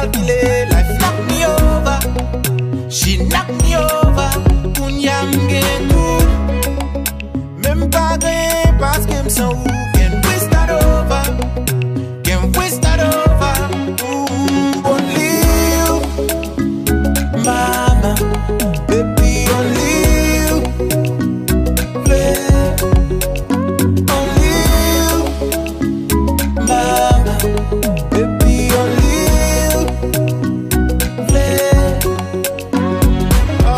calculate. Life knock me over, she knock me over. Kounyam gen tout. Même pas gagné parce qu'elle me sent où. Can we start over? Can we start over? Ooh, only you, mama, baby, only you, yeah. Only you, mama, baby, only you, yeah. Oh,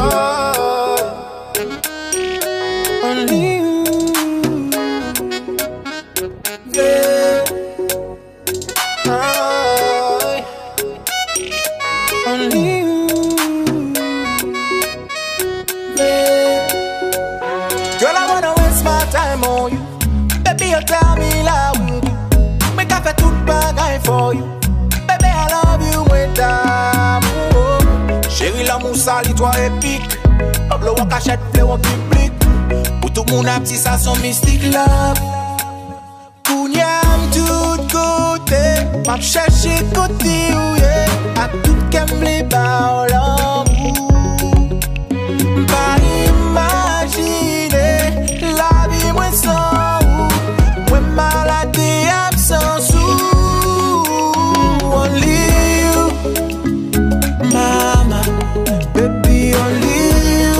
only you, yeah. Oh, only you, yeah. Girl, I wanna waste my time on you. Baby, you tell me la will do. Make I fait tout bagaille for you. Baby, I love you with d'amour. Chérie, l'amour sali, toi épique. Pablo en cachette, fleur en public. Pour tout mon petit, ça son mystique love. Kounyam tout côté. M'a cherché côté où yeah. A tout qu'aime les barres l'amour. Pas imaginer la vie moins sans ou moins malade et absent sous. Only you, mama, baby, only you,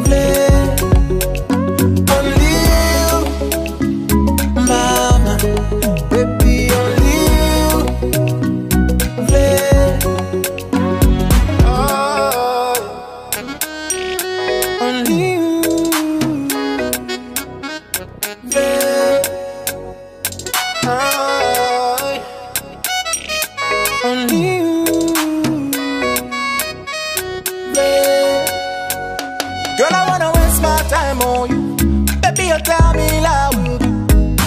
yeah. Only you, mama, baby, only you, yeah. Oh, only you, yeah. Oh, only you, yeah. Girl, I wanna waste my time on you. Baby, you tell me la will do.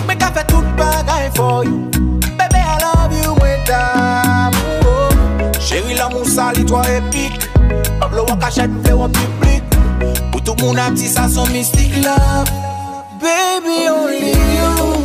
Make I fait tout bagaille for you. Baby, I love you with d'amour. Chérie, l'amour sali, toi épique. Pablo en cachette, fleur en public. Pour tout mon petit, ça son mystique love. Baby, only you.